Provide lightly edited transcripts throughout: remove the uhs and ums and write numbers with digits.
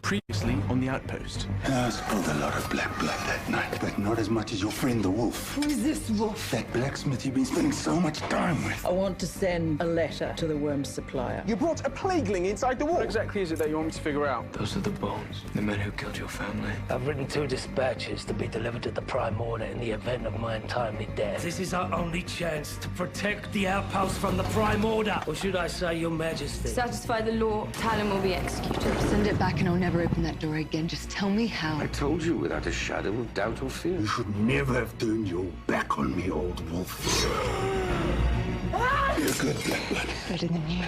Previously on the Outpost. I spilled a lot of black blood that night, but not as much as your friend the wolf. Who is this wolf? That blacksmith you've been spending so much time with. I want to send a letter to the worm supplier. You brought a plagueling inside the wall. What exactly is it that you want me to figure out? Those are the bones, the men who killed your family. I've written 2 dispatches to be delivered to the Prime Order in the event of my untimely death. This is our only chance to protect the outpost from the Prime Order. Or should I say, Your Majesty? Satisfy the law, Talon will be executed. Send it back and I'll never open that door again. Just tell me how. I told you without a shadow of doubt or fear. You should never have turned your back on me, old wolf. You're good, Blackblood. Better than you.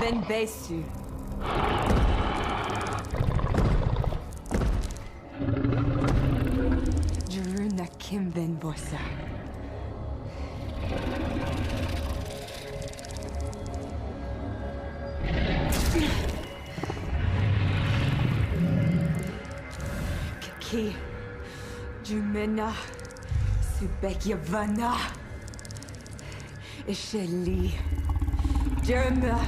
Ben Besu. Juruna Kim Ben Bosa. Kiki. Jumena. Subekyavana. Isheli. Jeremiah.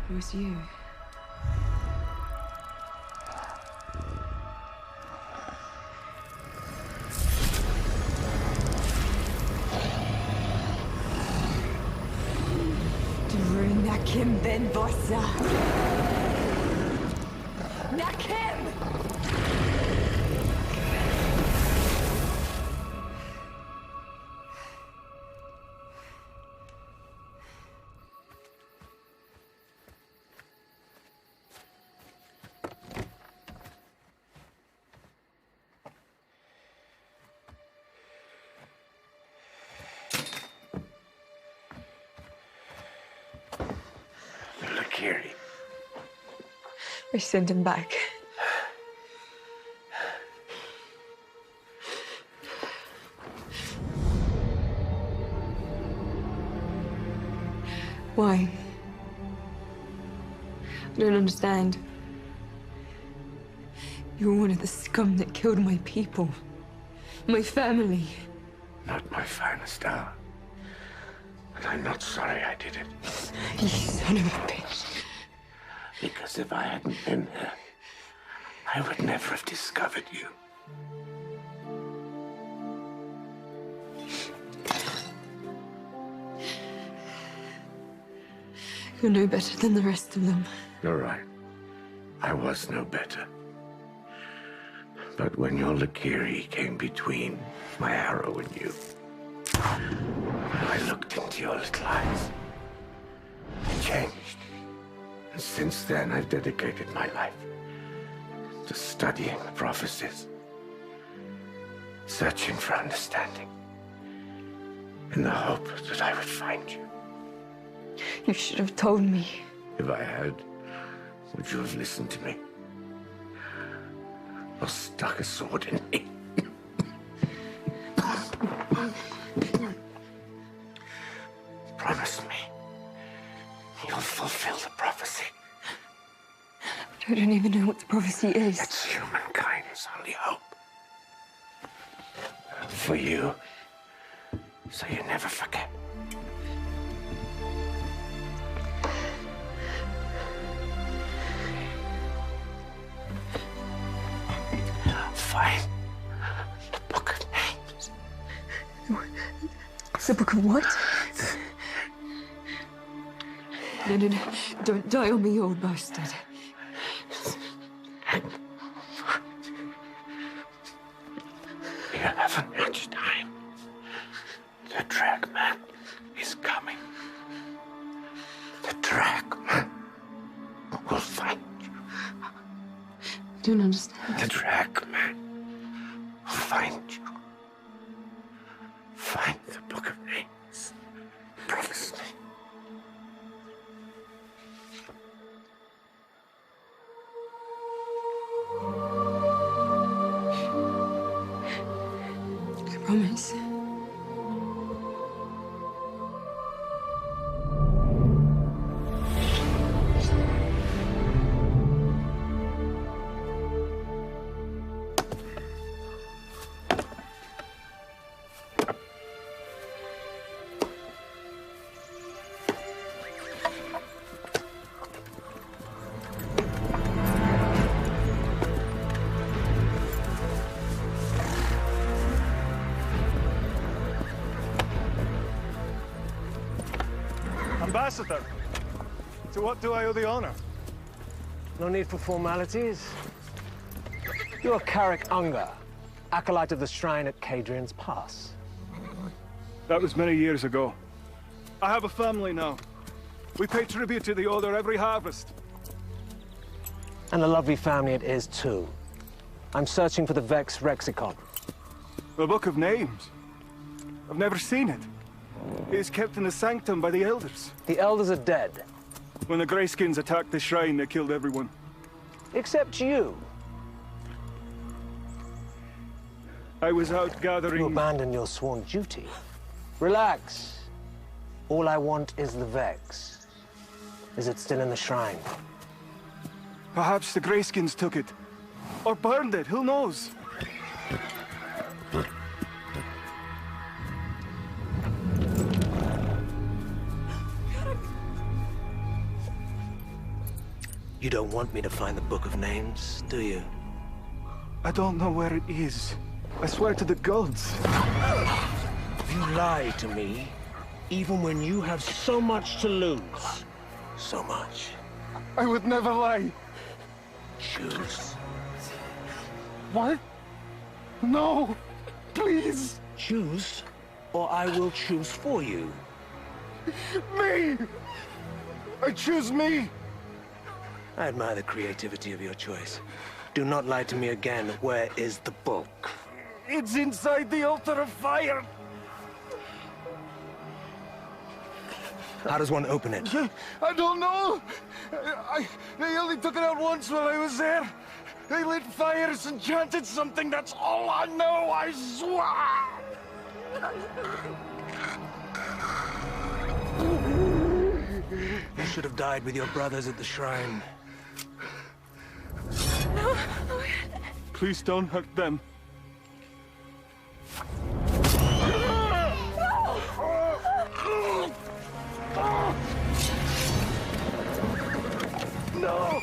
Who's you? Nakim Ben Bossa. Nakim! I sent him back. Why? I don't understand. You're one of the scum that killed my people. My family. Not my finest hour. And I'm not sorry I did it. You son of a bitch. Because if I hadn't been here, I would never have discovered you. You're no better than the rest of them. You're right. I was no better. But when your Lakiri came between my arrow and you, I looked into your little eyes. I changed. And since then, I've dedicated my life to studying the prophecies, searching for understanding, in the hope that I would find you. You should have told me. If I had, would you have listened to me? Or stuck a sword in me? Promise me you'll fulfill the prophecy. I don't even know what the prophecy is. It's humankind's only hope. For you, so you never forget. Find the Book of Names. The Book of what? No. Don't die on me, old bastard. You haven't much time. The Dragman is coming. The Dragman will find you. Don't understand. The track, man. I'll find you. Find the Book of Names. Promise me. I promise. Ambassador, to what do I owe the honor? No need for formalities. You're Carrick Unger, acolyte of the shrine at Cadrian's Pass. That was many years ago. I have a family now. We pay tribute to the Order every harvest. And a lovely family it is, too. I'm searching for the Vex Rexicon. The Book of Names. I've never seen it. It is kept in the sanctum by the elders. The elders are dead. When the Greyskins attacked the shrine, they killed everyone. Except you. I was out gathering... You abandoned your sworn duty. Relax. All I want is the Vex. Is it still in the shrine? Perhaps the Greyskins took it. Or burned it, who knows? You don't want me to find the Book of Names, do you? I don't know where it is. I swear to the gods. You lie to me, even when you have so much to lose. So much. I would never lie. Choose. What? No! Please! Choose, or I will choose for you. Me! I choose me! I admire the creativity of your choice. Do not lie to me again. Where is the book? It's inside the altar of fire! How does one open it? I don't know! They only took it out once while I was there. They lit fires and chanted something, that's all I know, I swear! You should have died with your brothers at the shrine. Please don't hurt them. No!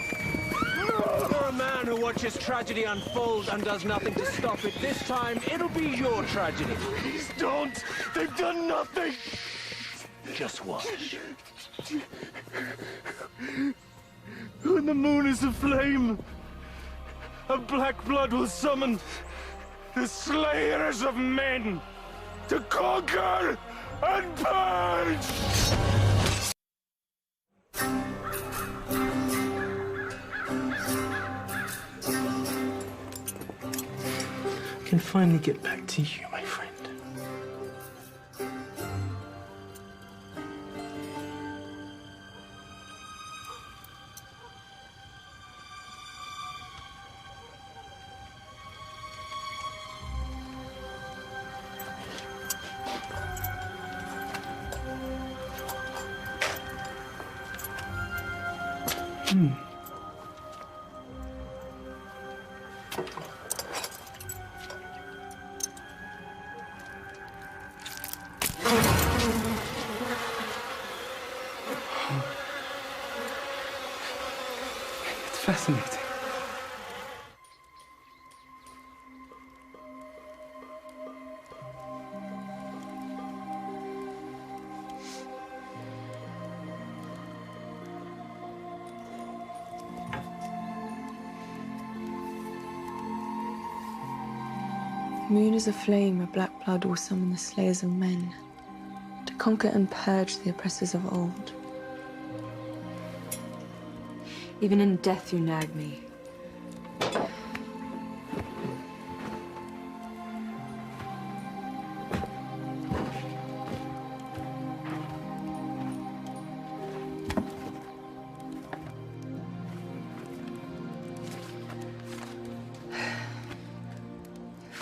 You're a man who watches tragedy unfold and does nothing to stop it. This time, it'll be your tragedy. Please don't! They've done nothing! Just watch. When the moon is aflame, a black blood will summon the slayers of men to conquer and purge! I can finally get back to you, my friend. It's fascinating. Moon is a flame, a black blood will summon the slayers of men to conquer and purge the oppressors of old. Even in death you nag me.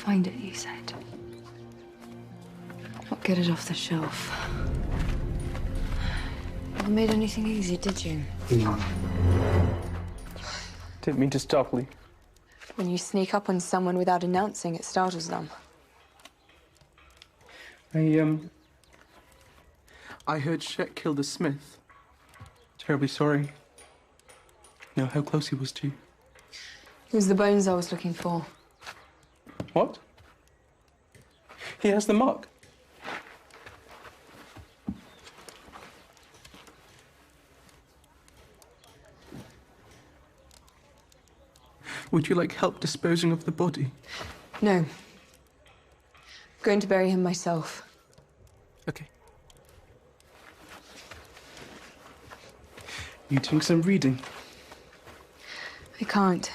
find it, you said. Not get it off the shelf. Never made anything easy, did you? Didn't mean to startle you. When you sneak up on someone without announcing, it startles them. I heard Shet killed a smith. Terribly sorry. Know how close he was to you. It was the bones I was looking for. What? He has the mark. Would you like help disposing of the body? No. I'm going to bury him myself. Okay. You doing some reading? I can't.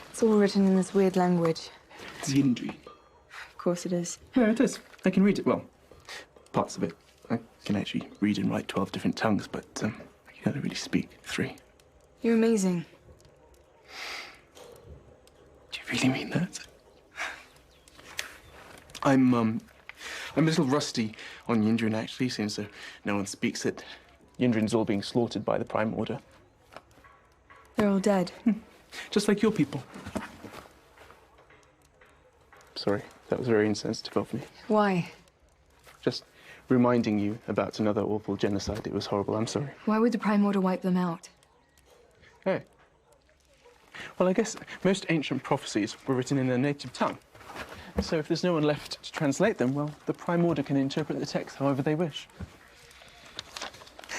It's all written in this weird language. It's indo. Of course it is. Yeah, it is. I can read it. Well, parts of it. I can actually read and write 12 different tongues, but I can only really speak 3. You're amazing. Do you really mean that? I'm a little rusty on Yindrin, actually, since no one speaks it. Yindrin's all being slaughtered by the Prime Order. They're all dead. Just like your people. Sorry, that was very insensitive of me. Why? Just reminding you about another awful genocide. It was horrible, I'm sorry. Why would the Prime Order wipe them out? Hey. Well, I guess most ancient prophecies were written in their native tongue. So if there's no one left to translate them, well, the Prime Order can interpret the text however they wish.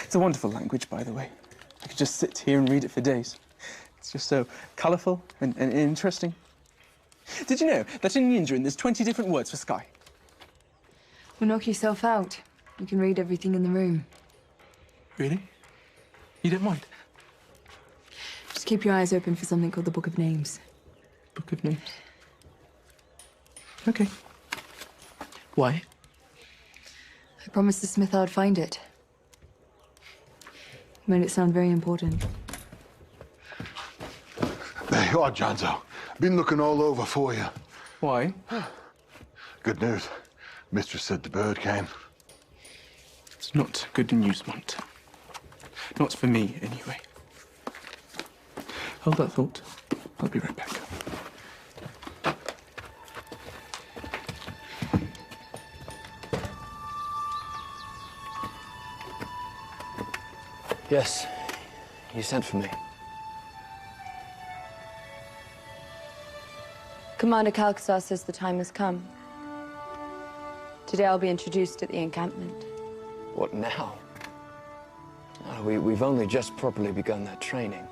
It's a wonderful language, by the way. I could just sit here and read it for days. It's just so colourful and interesting. Did you know that in Yindrin there's 20 different words for sky? Well, knock yourself out. You can read everything in the room. Really? You don't mind? Just keep your eyes open for something called the Book of Names. Book of Names? Okay. Why? I promised the smith I'd find it. Made it sound very important. There you are, Janzo. Been looking all over for you. Why? Good news. Mistress said the bird came. It's not good news, Mont. Not for me, anyway. Hold that thought. I'll be right back. Yes, you sent for me. Commander Calcasar says the time has come. Today I'll be introduced at the encampment. What now? Oh, we've only just properly begun that training.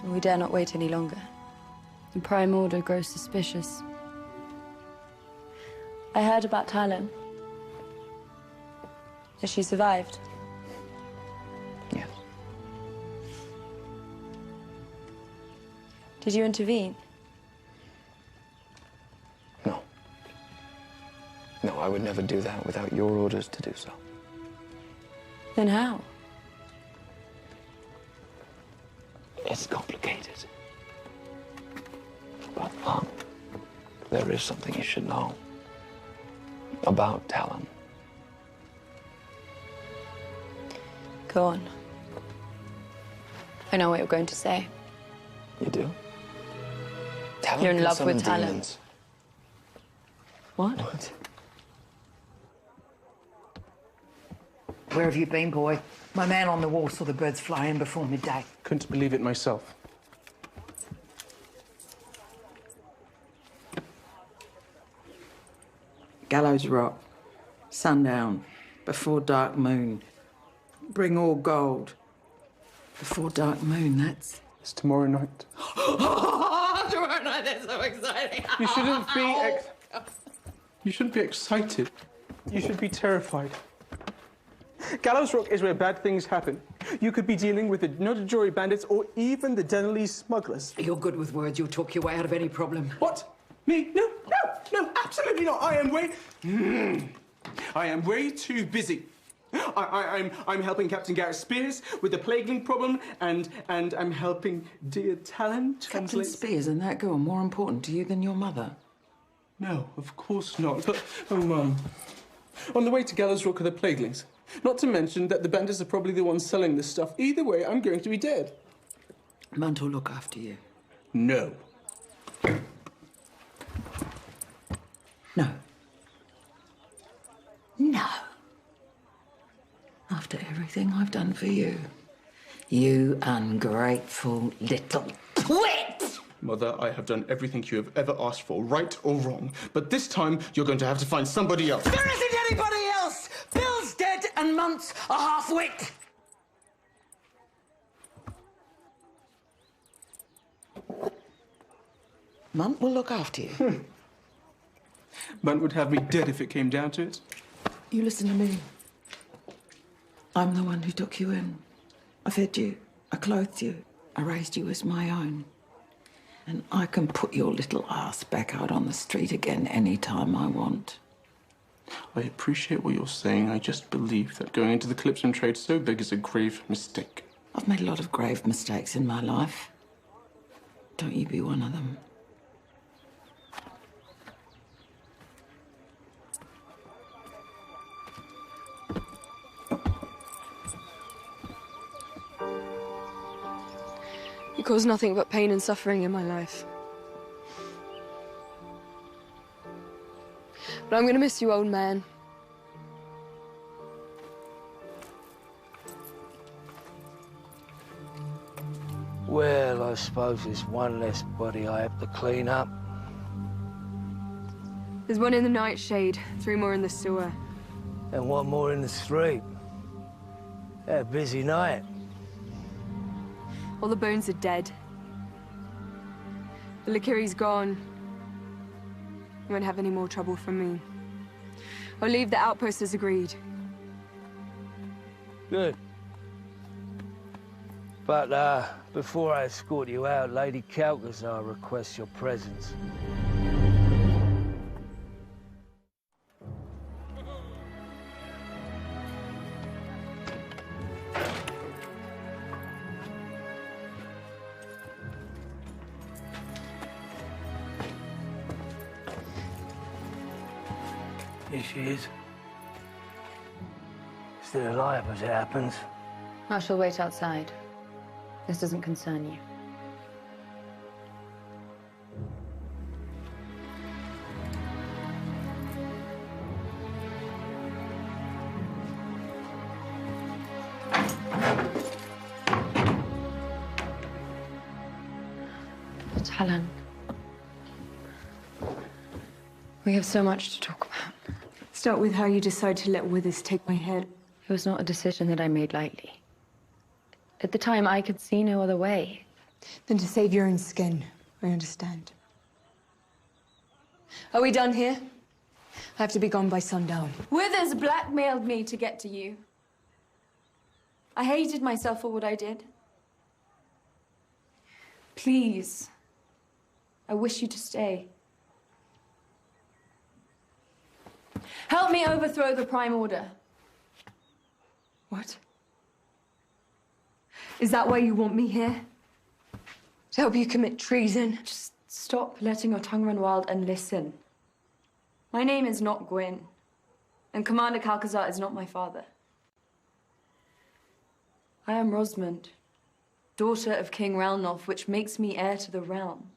We dare not wait any longer. The Prime Order grows suspicious. I heard about Talon. Has she survived? Yes. Did you intervene? No. No, I would never do that without your orders to do so. Then how? It's complicated. But, there is something you should know about Talon. Go on. I know what you're going to say. You do? Talon You're in can love summon with Talon. demons. What? Where have you been, boy? My man on the wall saw the birds fly in before midday. Couldn't believe it myself. Gallows Rock, sundown, before dark moon. Bring all gold. Before dark moon, that's... It's tomorrow night. Tomorrow night, that's so exciting. You shouldn't be excited. You should be terrified. Gallows Rock is where bad things happen. You could be dealing with the Nodajori bandits or even the Denali smugglers. You're good with words. You'll talk your way out of any problem. What? Me? No, absolutely not. I am way too busy. I'm helping Captain Garrett Spears with the plaguing problem, and I'm helping dear Talon translate... Captain Spears and that girl more important to you than your mother? No, of course not. But, oh, Mum, on the way to Gallows Rock are the plaguelings. Not to mention that the bandits are probably the ones selling this stuff. Either way, I'm going to be dead. Munt will look after you. No. No. No. After everything I've done for you. You ungrateful little twit! Mother, I have done everything you have ever asked for, right or wrong. But this time, you're going to have to find somebody else. There isn't anybody else! Bill's dead and Munt's a half-wit! Munt will look after you. Munt would have me dead if it came down to it. You listen to me. I'm the one who took you in. I fed you, I clothed you, I raised you as my own. And I can put your little ass back out on the street again any time I want. I appreciate what you're saying. I just believe that going into the Clipsum trade so big is a grave mistake. I've made a lot of grave mistakes in my life. Don't you be one of them. You caused nothing but pain and suffering in my life. But I'm gonna miss you, old man. Well, I suppose there's one less body I have to clean up. There's one in the nightshade, 3 more in the sewer. And one more in the street. A busy night. All the bones are dead. The Lakiri's gone. You won't have any more trouble from me. I'll leave the Outpost as agreed. Good. But, before I escort you out, Lady Calcazar requests your presence. Here she is. Still alive as it happens. I shall wait outside. This doesn't concern you. Talon. We have so much to talk about. Start with how you decide to let Withers take my head. It was not a decision that I made lightly. At the time, I could see no other way. Then to save your own skin, I understand. Are we done here? I have to be gone by sundown. Withers blackmailed me to get to you. I hated myself for what I did. Please, I wish you to stay. Help me overthrow the Prime Order. What? Is that why you want me here? To help you commit treason? Just stop letting your tongue run wild and listen. My name is not Gwyn, and Commander Calcazar is not my father. I am Rosamund, daughter of King Ralnoff, which makes me heir to the realm.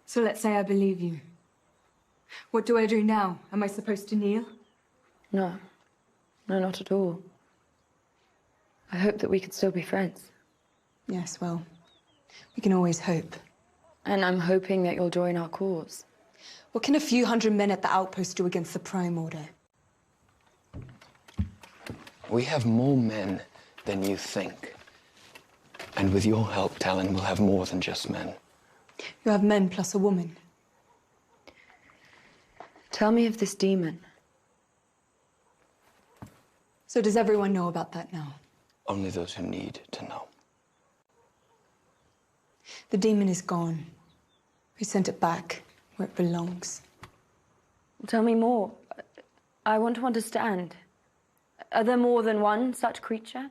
So let's say I believe you. What do I do now? Am I supposed to kneel? No. No, not at all. I hope that we could still be friends. Yes, well, we can always hope. And I'm hoping that you'll join our cause. What can a few hundred men at the Outpost do against the Prime Order? We have more men than you think. And with your help, Talon, we'll have more than just men. You have men plus a woman. Tell me of this demon. So does everyone know about that now? Only those who need to know. The demon is gone. We sent it back where it belongs. Tell me more. I want to understand. Are there more than one such creature?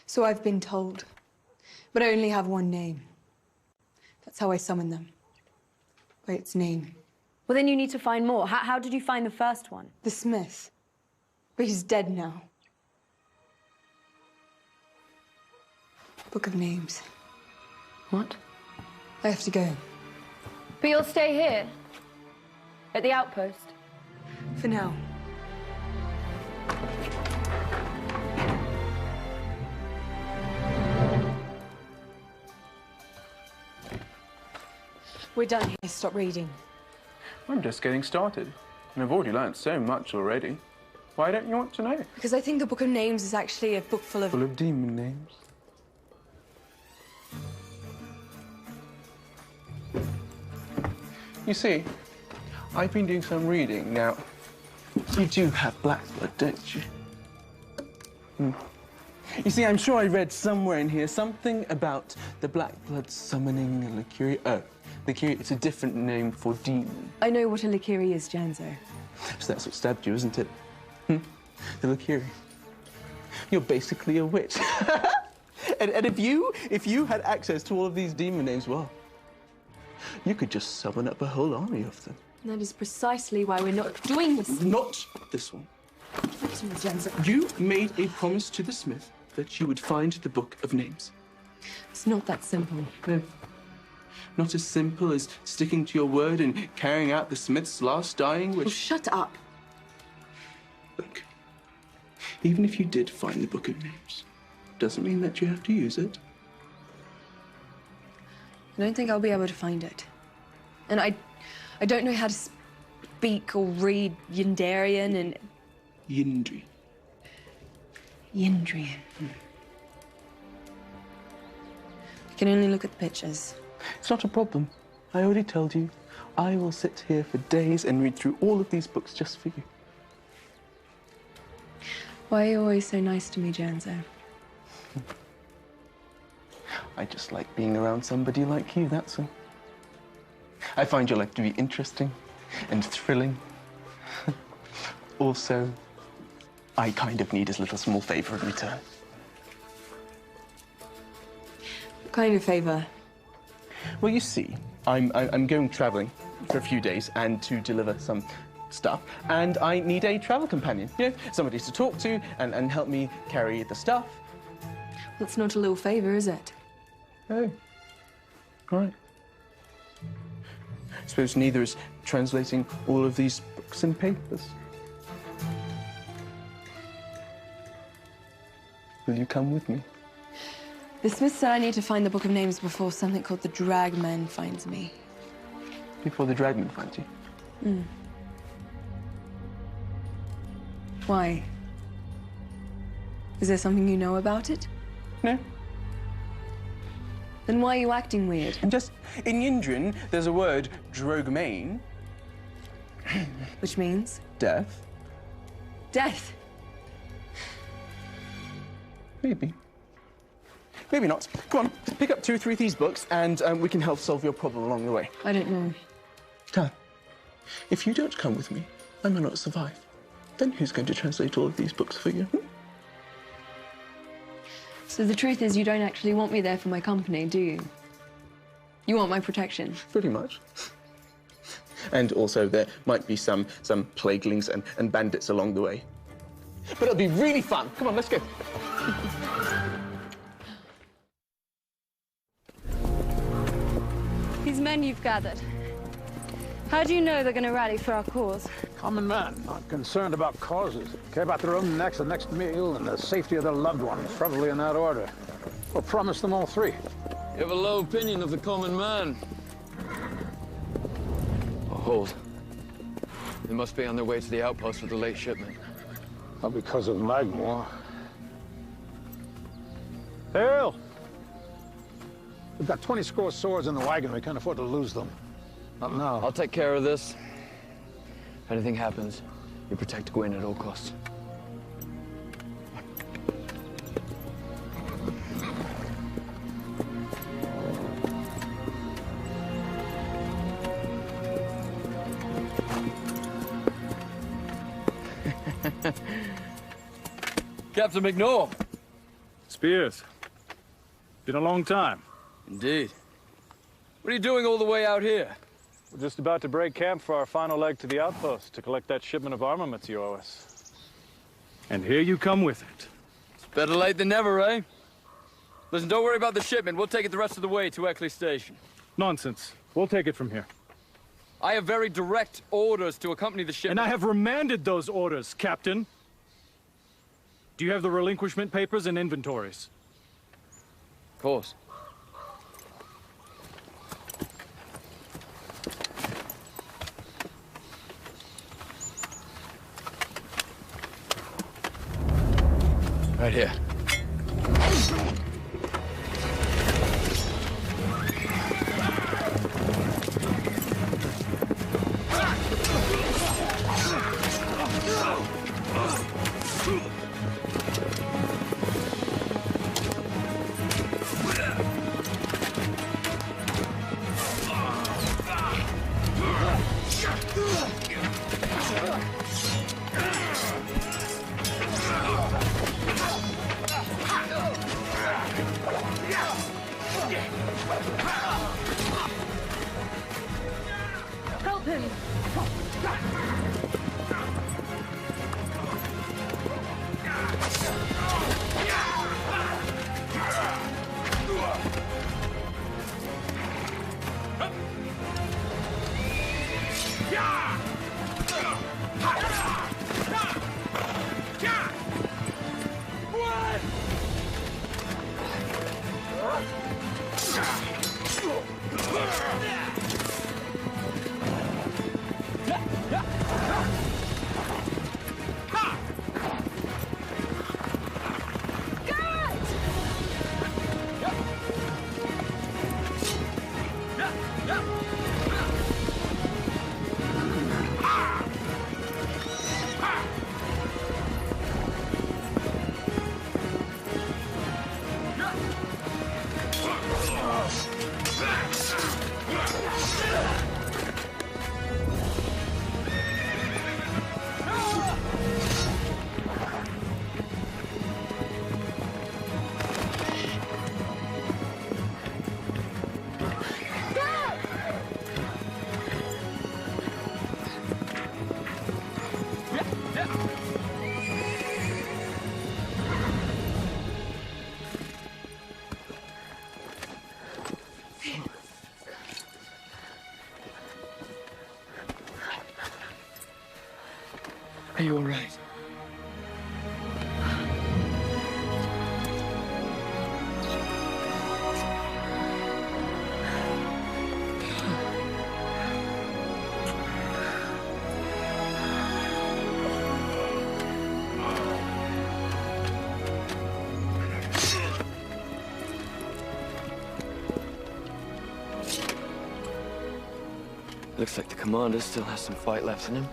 So I've been told. But I only have one name. That's how I summon them. By its name. Well, then you need to find more. How did you find the first one? The smith. But he's dead now. Book of Names. What? I have to go. But you'll stay here? At the Outpost? For now. We're done here. Stop reading. I'm just getting started, and I've already learned so much already. Why don't you want to know? Because I think the Book of Names is actually a book full of... Full of demon names. You see, I've been doing some reading. Now, you do have Blackblood, don't you? You see, I'm sure I read somewhere in here something about the Blackbloods summoning a Lakiri. Oh, Lakiri, it's a different name for demon. I know what a Lakiri is, Janzo. So that's what stabbed you, isn't it? The Lakiri. You're basically a witch. and if you had access to all of these demon names, well, you could just summon up a whole army of them. And that is precisely why we're not doing this. Not this one. Listen, Janzo. You made a promise to the smith that you would find the Book of Names. It's not that simple. No. Not as simple as sticking to your word and carrying out the smith's last dying wish. Oh, shut up. Look, even if you did find the Book of Names, doesn't mean that you have to use it. I don't think I'll be able to find it. And I don't know how to speak or read Yindarian and... Yindri. Yindrian. I can only look at the pictures. It's not a problem. I already told you. I will sit here for days and read through all of these books just for you. Why are you always so nice to me, Janzo? I just like being around somebody like you, that's all. I find your life to be interesting and thrilling. Also, I kind of need a little small favor in return. What kind of favor? Well, you see, I'm going traveling for a few days and to deliver some stuff, and I need a travel companion, you know, somebody to talk to and help me carry the stuff. That's not a little favor, is it? Oh, right. I suppose neither is translating all of these books and papers. Will you come with me? The smith said I need to find the Book of Names before something called the Dragman finds me. Before the Dragman finds you? Why? Is there something you know about it? No. Then why are you acting weird? And just, in Yindrin, there's a word, drogmain. Which means? Death. Death. Maybe. Maybe not. Come on, pick up 2 or 3 of these books and we can help solve your problem along the way. I don't know. Talon, if you don't come with me, I may not survive. Then who's going to translate all of these books for you? So the truth is you don't actually want me there for my company, do you? You want my protection? Pretty much. And also there might be some plaguelings and bandits along the way. But it'll be really fun. Come on, let's go. These men you've gathered, how do you know they're going to rally for our cause? Common man, not concerned about causes. Care about their own necks, the next meal, and the safety of their loved ones, probably in that order. We'll promise them all 3. You have a low opinion of the common man. Oh, hold. They must be on their way to the outpost with the late shipment. Not because of Magmore. Hail! We've got 20 score swords in the wagon. We can't afford to lose them. Not now. I'll take care of this. If anything happens, you protect Gwyn at all costs. Captain McNaw. Spears. Been a long time. Indeed. What are you doing all the way out here? We're just about to break camp for our final leg to the Outpost to collect that shipment of armaments you owe us. And here you come with it. It's better late than never, eh? Listen, don't worry about the shipment. We'll take it the rest of the way to Eckley Station. Nonsense. We'll take it from here. I have very direct orders to accompany the shipment. And I have remanded those orders, Captain. Do you have the relinquishment papers and inventories? Of course. Right here. Help him! Are you all right? Looks like the commander still has some fight left in him.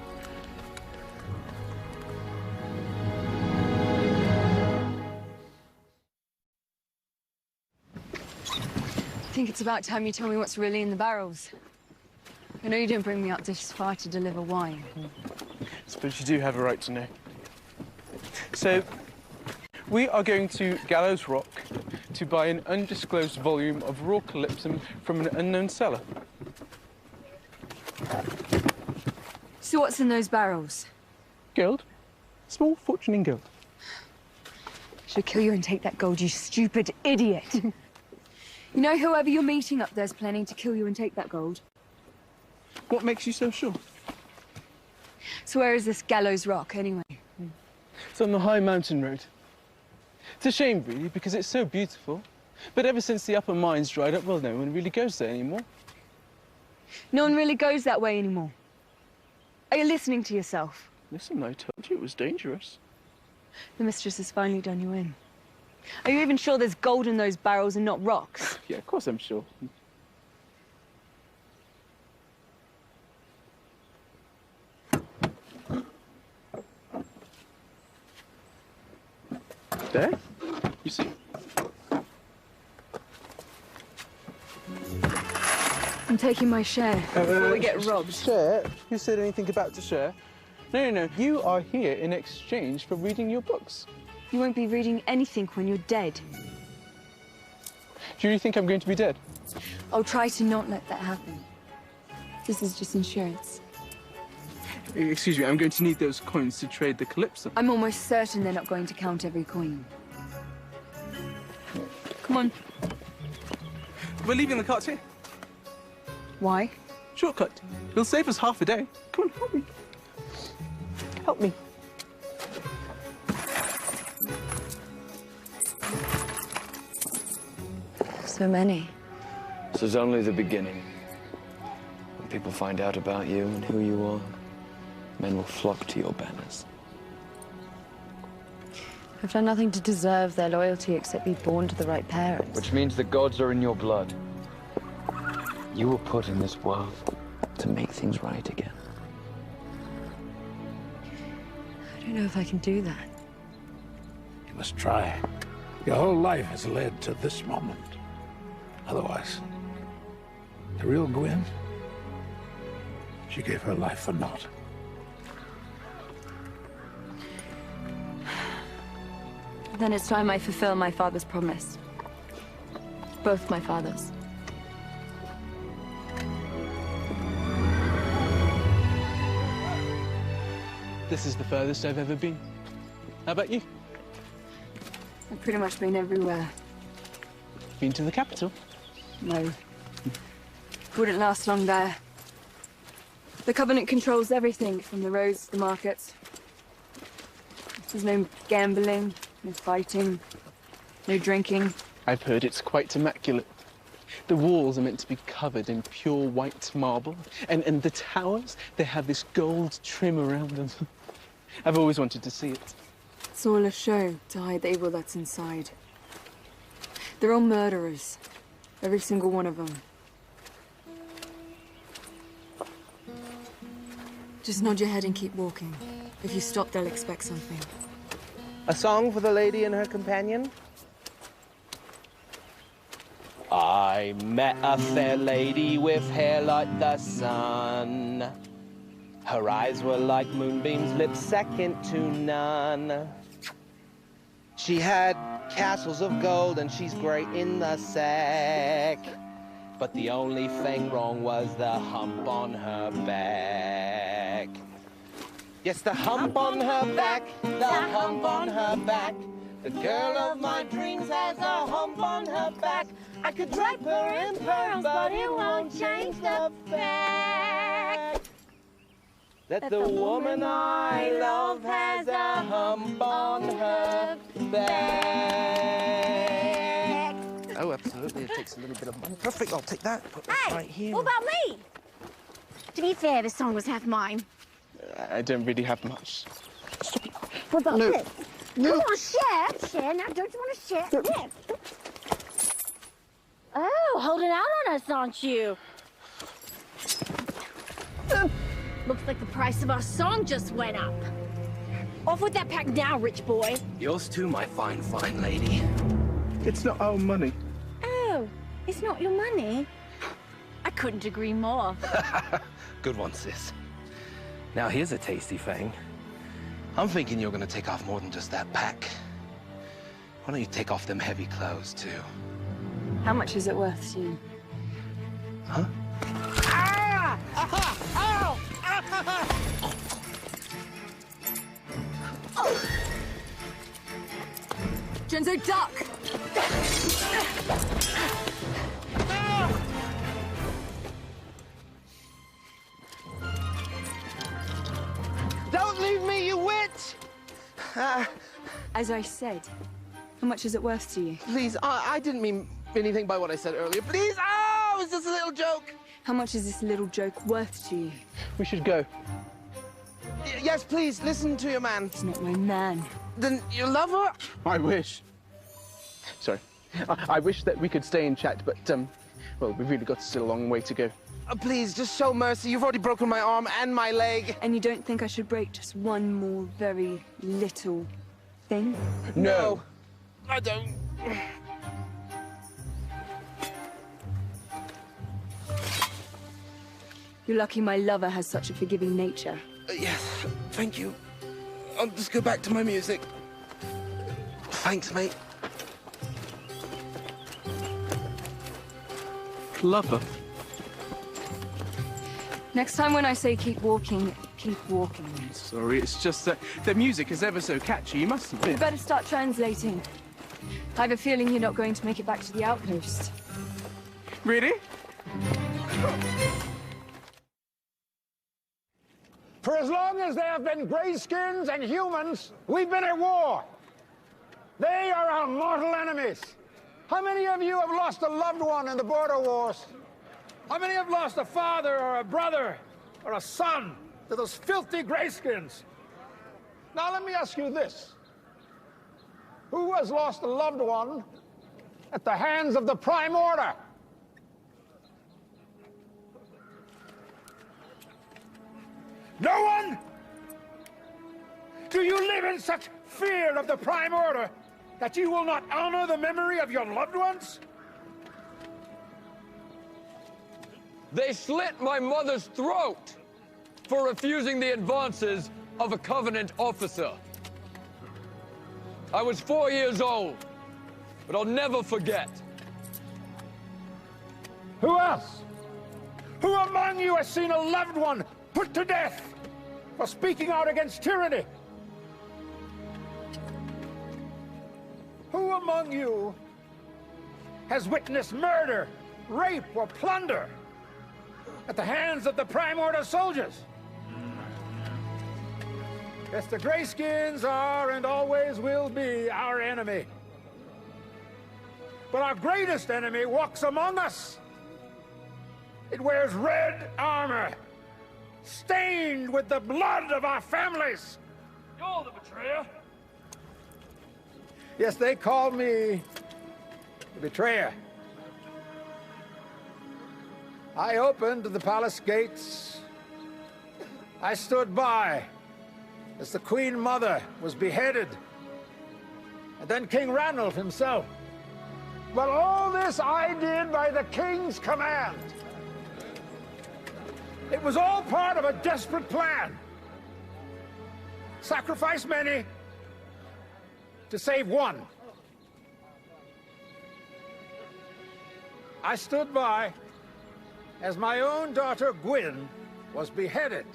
I think it's about time you tell me what's really in the barrels. I know you didn't bring me up this far to deliver wine. I suppose you do have a right to know. So, we are going to Gallows Rock to buy an undisclosed volume of raw calypsum from an unknown seller. So what's in those barrels? Gold. Small fortune in gold. Should kill you and take that gold, you stupid idiot. You know, whoever you're meeting up there's planning to kill you and take that gold. What makes you so sure? So where is this Gallows Rock, anyway? It's on the high mountain road. It's a shame, really, because it's so beautiful. But ever since the upper mines dried up, well, no one really goes there anymore. No one really goes that way anymore. Are you listening to yourself? Listen, I told you it was dangerous. The mistress has finally done you in. Are you even sure there's gold in those barrels and not rocks? Yeah, of course I'm sure. There? You see? I'm taking my share before we get robbed. Share? Who said anything about to share? No. You are here in exchange for reading your books. You won't be reading anything when you're dead. Do you think I'm going to be dead? I'll try to not let that happen. This is just insurance. Excuse me, I'm going to need those coins to trade the Calypso. I'm almost certain they're not going to count every coin. Come on. We're leaving the carts here. Why? Shortcut. It'll save us half a day. Come on, help me. Help me. So many. This is only the beginning. When people find out about you and who you are, men will flock to your banners. I've done nothing to deserve their loyalty except be born to the right parents. Which means the gods are in your blood. You were put in this world to make things right again. I don't know if I can do that. You must try. Your whole life has led to this moment. Otherwise, the real Gwyn, she gave her life for naught. Then it's time I fulfill my father's promise. Both my fathers. This is the furthest I've ever been. How about you? I've pretty much been everywhere. Been to the capital? No. Wouldn't last long there. The Covenant controls everything, from the roads to the markets. There's no gambling, no fighting, no drinking. I've heard it's quite immaculate. The walls are meant to be covered in pure white marble, and the towers, they have this gold trim around them. I've always wanted to see it. It's all a show to hide the evil that's inside. They're all murderers, every single one of them. Just nod your head and keep walking. If you stop, they'll expect something. A song for the lady and her companion? I met a fair lady with hair like the sun. Her eyes were like moonbeams, lips second to none. She had castles of gold and she's great in the sack. But the only thing wrong was the hump on her back. Yes, the hump on her back, the hump on her back. The girl of my dreams has a hump on her back. I could drape her in pearls, but it won't change the fact that the woman I love has a hump on her back. Oh, absolutely. It takes a little bit of money. Perfect. I'll take that. Put that right here. What about me? To be fair, the song was half mine. I don't really have much. What about No. this? No. Come on, share. Share. Now, don't you want to share? Yeah. Oh, holding out on us, aren't you? Looks like the price of our song just went up. Off with that pack now, rich boy. Yours too, my fine, fine lady. It's not our money. Oh, it's not your money? I couldn't agree more. Good one, sis. Now, here's a tasty thing. I'm thinking you're gonna take off more than just that pack. Why don't you take off them heavy clothes, too? How much is it worth to you? Huh? Ah! Aha! Ow! Ah! Oh. Genzo, duck! Don't leave me, you witch! As I said, how much is it worth to you? Please, I didn't mean anything by what I said earlier. Please, oh, it's just a little joke. How much is this little joke worth to you? We should go. Yes, please, listen to your man. It's not my man. Then you love her? I wish. Sorry. I wish that we could stay and chat, but, well, we've really got still a long way to go. Please, just show mercy. You've already broken my arm and my leg. And you don't think I should break just one more very little thing? No. I don't. You're lucky my lover has such a forgiving nature. Yes, Thank you. I'll just go back to my music. Thanks, mate. Lover. Next time when I say keep walking, keep walking. Sorry, it's just that the music is ever so catchy. You must admit. You better start translating. I have a feeling you're not going to make it back to the outpost. Really? For as long as there have been grayskins and humans, we've been at war. They are our mortal enemies. How many of you have lost a loved one in the border wars? How many have lost a father or a brother or a son to those filthy grayskins? Now let me ask you this. Who has lost a loved one at the hands of the Prime Order? No one? Do you live in such fear of the Prime Order that you will not honor the memory of your loved ones? They slit my mother's throat for refusing the advances of a Covenant officer. I was 4 years old, but I'll never forget. Who else? Who among you has seen a loved one put to death for speaking out against tyranny? Who among you has witnessed murder, rape, or plunder at the hands of the Prime Order soldiers? Yes, the Grayskins are and always will be our enemy. But our greatest enemy walks among us. It wears red armor, stained with the blood of our families. You're the betrayer. Yes, they call me the betrayer. I opened the palace gates. I stood by as the Queen Mother was beheaded, and then King Ranulph himself. But all this I did by the King's command. It was all part of a desperate plan. Sacrifice many to save one. I stood by as my own daughter Gwyn was beheaded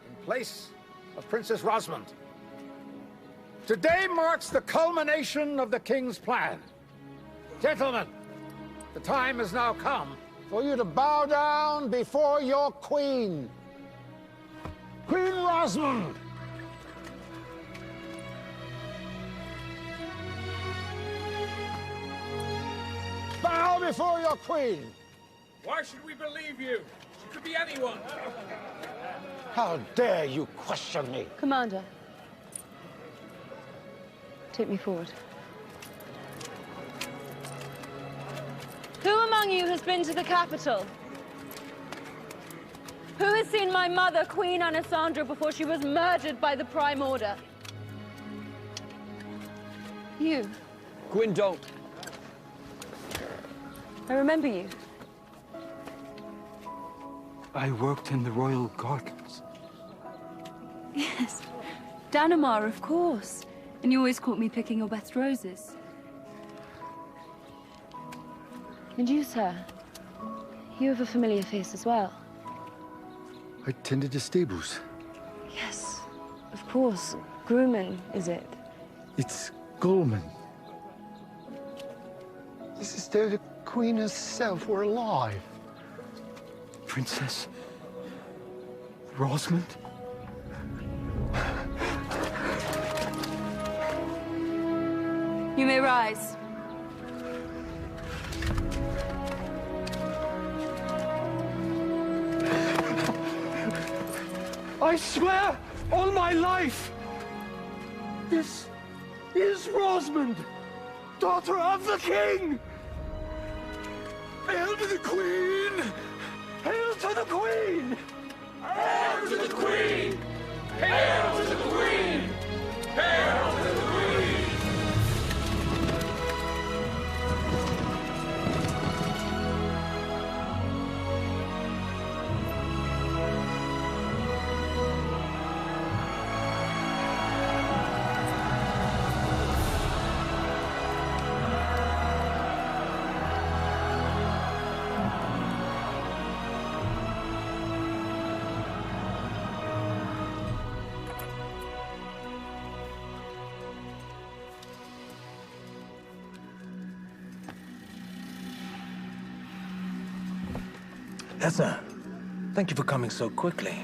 in place of Princess Rosamund. Today marks the culmination of the King's plan. Gentlemen, the time has now come for you to bow down before your Queen. Queen Rosamund. Bow before your Queen. Why should we believe you? She could be anyone. How dare you question me? Commander, take me forward. Who among you has been to the capital? Who has seen my mother, Queen Alessandra, before she was murdered by the Prime Order? You. Gwyn, don't. I remember you. I worked in the royal gardens. Yes, Danamar, of course. And you always caught me picking your best roses. And you, sir? You have a familiar face as well. I tended the stables. Yes, of course. Grumman, is it? It's Gullman. This is there the Queen herself were alive. Princess Rosamund? You may rise. I swear on my life, this is Rosamund, daughter of the King. Hail to the Queen! Hail to the Queen! Hail to the Queen! Hail to the Queen! Hail to the Queen! Tessa, thank you for coming so quickly.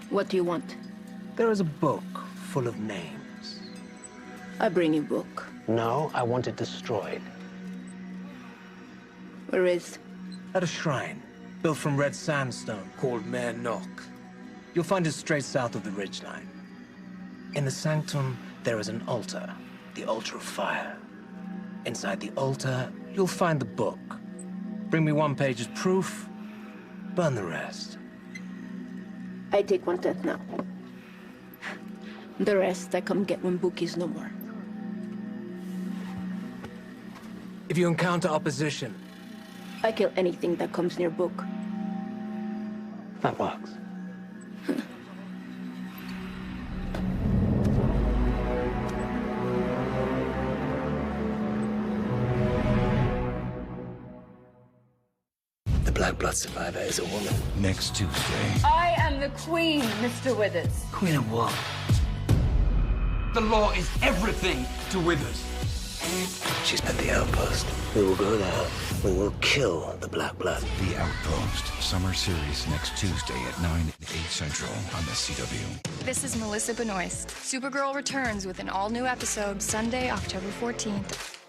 What do you want? There is a book full of names. I bring you book. No, I want it destroyed. Where is? At a shrine, built from red sandstone, called Mare Nock. You'll find it straight south of the ridgeline. In the sanctum, there is an altar, the altar of fire. Inside the altar, you'll find the book. Bring me 1 page as proof, burn the rest. I take 1/10 now. The rest I come get when book is no more. If you encounter opposition, I kill anything that comes near book. that works. The Blackblood survivor is a woman. Next Tuesday. I am the queen, Mr. Withers. Queen of what? The law is everything to Withers. She's at the Outpost. We will go there. We will kill the Blackblood. The Outpost. Summer series next Tuesday at 9, 8 Central on the CW. This is Melissa Benoist. Supergirl returns with an all-new episode Sunday, October 14th.